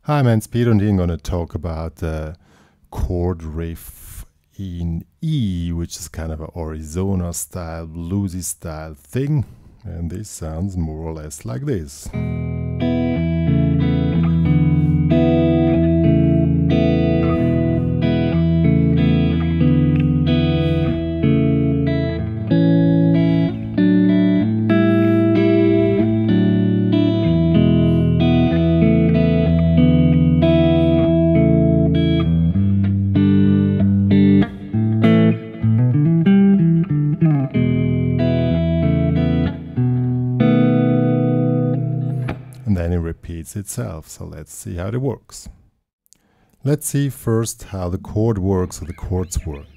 Hi, my name's Peter and here I'm going to talk about the chord riff in E, which is kind of an Arizona style, bluesy style thing. And this sounds more or less like this. And then it repeats itself. So let's see how it works. Let's see first how the chord works or the chords work.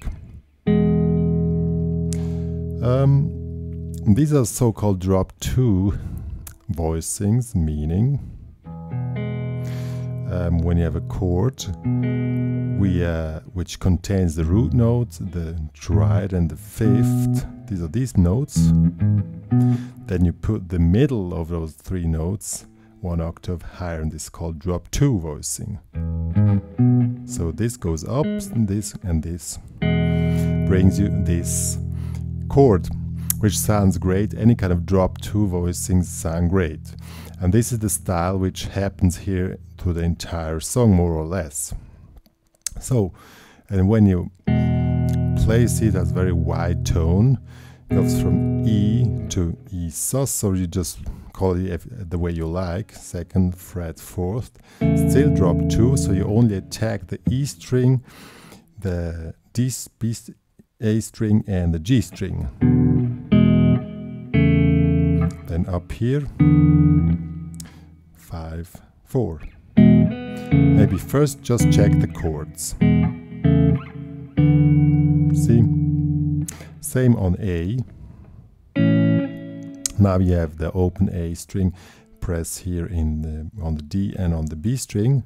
These are so-called drop 2 voicings, meaning when you have a chord which contains the root notes, the triad and the fifth, these are these notes, then you put the middle of those three notes one octave higher, and this is called drop 2 voicing. So this goes up, and this brings you this chord, which sounds great. Any kind of drop 2 voicings sound great. And this is the style which happens here to the entire song, more or less. So, and when you place it as very wide tone, it goes from E to E sus, so you just call it the way you like, 2nd fret 4th, still drop 2, so you only attack the E string, the A string and the G string. Then up here, 5, 4. Maybe first just check the chords. See? Same on A. Now you have the open A string, press here on the D and on the B string.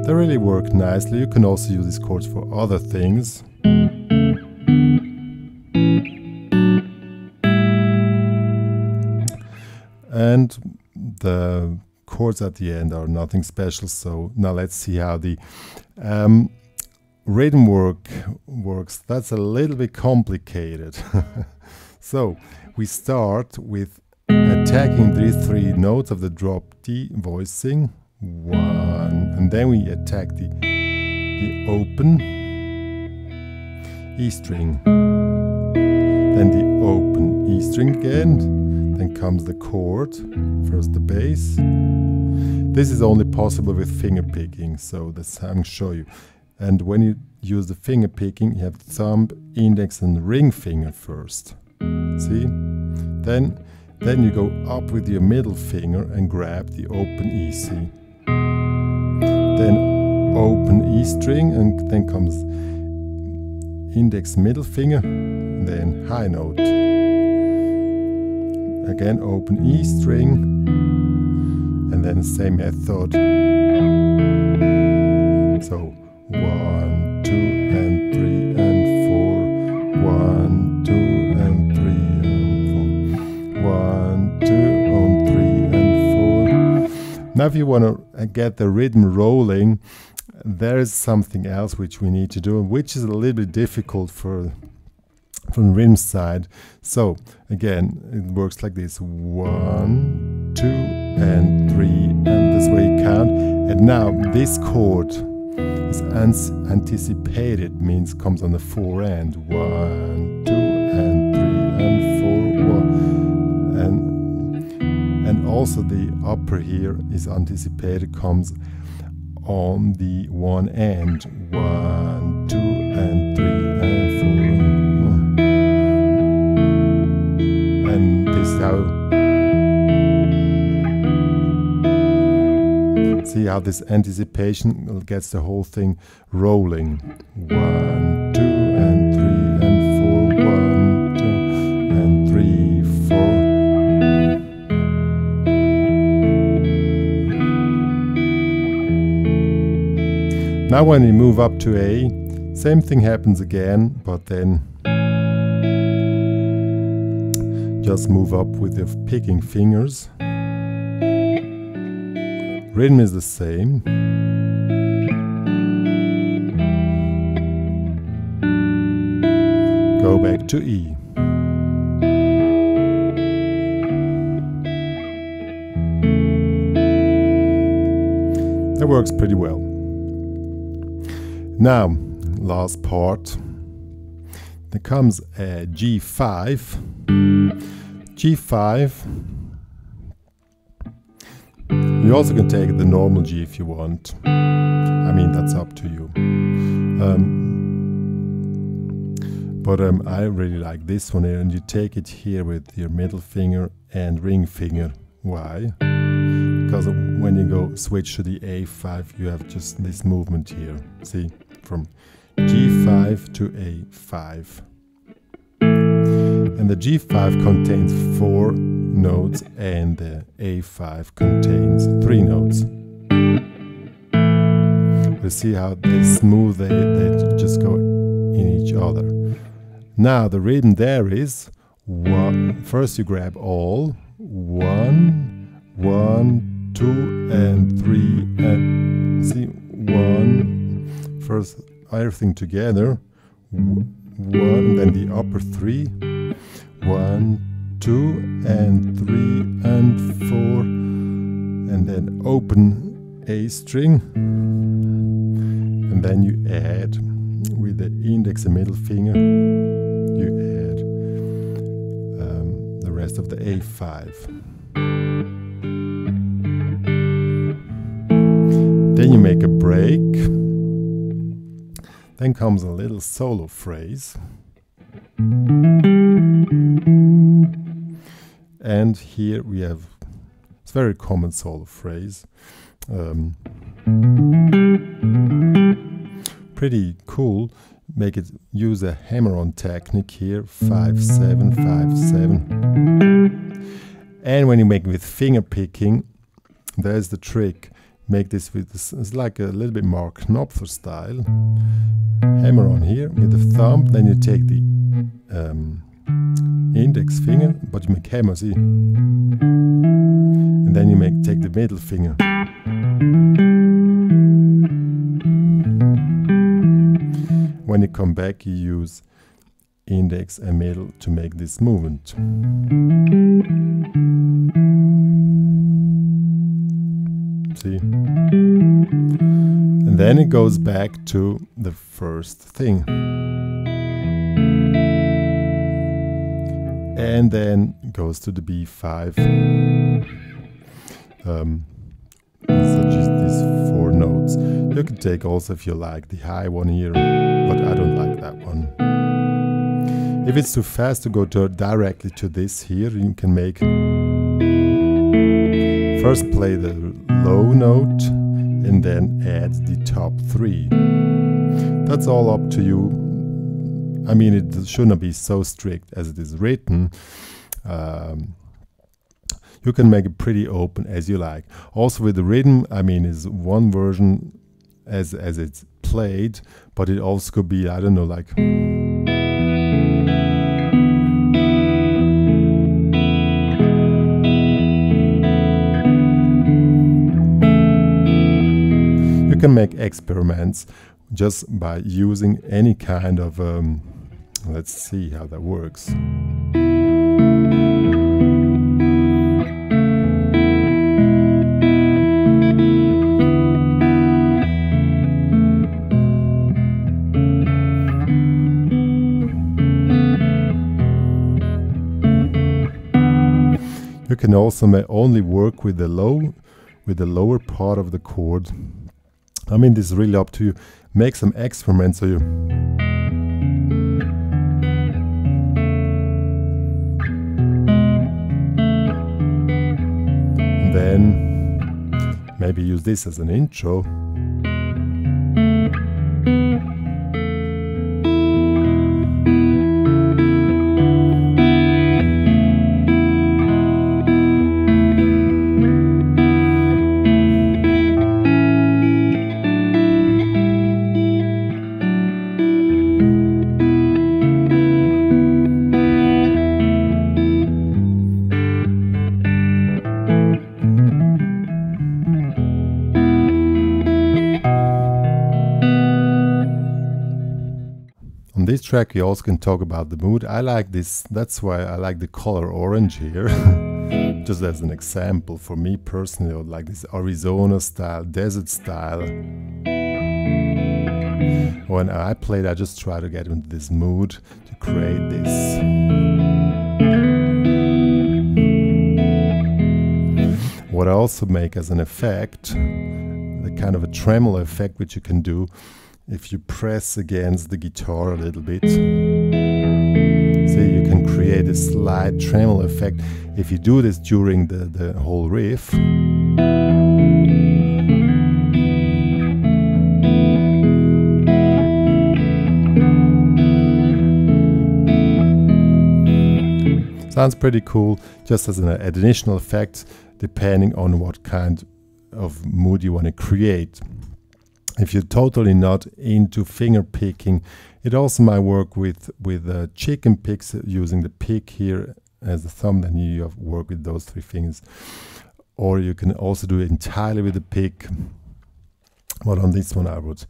They really work nicely. You can also use these chords for other things. And the chords at the end are nothing special. So now let's see how the rhythm works. That's a little bit complicated. So we start with attacking these three notes of the drop D voicing, 1, and then we attack the open E string, then the open E string again, then comes the chord, first the bass. This is only possible with finger picking, so that's how I'm going to show you. And when you use the finger picking, you have thumb, index and ring finger first. See? Then you go up with your middle finger and grab the open E C. Then open E string, and then comes index middle finger, then high note. Again open E string, and then same method. So 1, 2 and 3 and 4, 1, 2 and 3 and 4, 1, 2 and 3 and 4. Now if you want to get the rhythm rolling, there is something else which we need to do, which is a little bit difficult from the rhythm side. So again, it works like this: 1, 2 and 3, and this way you count. And now this chord is anticipated, means comes on the 4 and 1, 2 and 3 and 4, 1, and also the upper here is anticipated, comes on the 1 and 1, 2 and 3 and 4, and this is how. See how this anticipation gets the whole thing rolling. 1, 2 and 3 and 4, 1, 2 and 3, 4. Now when you move up to A, same thing happens again, but then just move up with your picking fingers. Rhythm is the same. Go back to E. That works pretty well. Now, last part. There comes a G5. G5. You also can take the normal G if you want. I mean, that's up to you. But I really like this one here, and you take it here with your middle finger and ring finger. Why? Because when you go switch to the A5, you have just this movement here. See, from G5 to A5. And the G5 contains 4 notes and the A5 contains 3 notes. You see how they smooth, they just go in each other. Now the rhythm there is one. First you grab all 1, 1, 2, and 3, and see 1. First everything together. 1, then the upper 3. 1, 2, and 3, and 4, and then open A string, and then you add with the index and middle finger. You add the rest of the A5. Then you make a break. Then comes a little solo phrase. And here we have, it's a very common solo phrase. Pretty cool. Make it, use a hammer-on technique here, 5/7, 5/7. And when you make it with finger picking, there's the trick. Make this with this, it's like a little bit more Knopfer style. Hammer on here with the thumb, then you take the index finger, but you make hammer, see? And then you take the middle finger. When you come back, you use index and middle to make this movement. See? And then it goes back to the first thing. And then goes to the B5. So just these 4 notes. You can take also, if you like, the high one here, but I don't like that one. If it's too fast to go directly to this here, you can make first play the low note and then add the top 3. That's all up to you. I mean, it shouldn't be so strict as it is written. You can make it pretty open as you like. Also with the rhythm, I mean, is one version as it's played, but it also could be, I don't know, like you can make experiments just by using any kind of let's see how that works. You can also only work with the lower part of the chord. I mean, this is really up to you. Make some experiments so you and then maybe use this as an intro. On this track, you also can talk about the mood. I like this, that's why I like the color orange here. Just as an example, for me personally, I would like this Arizona style, desert style. When I played, I just try to get into this mood to create this. What I also make as an effect, the kind of a tremolo effect which you can do if you press against the guitar a little bit. So you can create a slight tremolo effect if you do this during the whole riff. Sounds pretty cool, just as an additional effect, depending on what kind of mood you want to create. If you're totally not into finger picking, it also might work with chicken picks, using the pick here as a thumb, then you work with those 3 fingers. Or you can also do it entirely with the pick. But on this one I would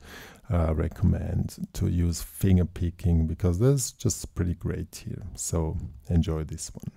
recommend to use finger picking, because that's just pretty great here. So enjoy this one.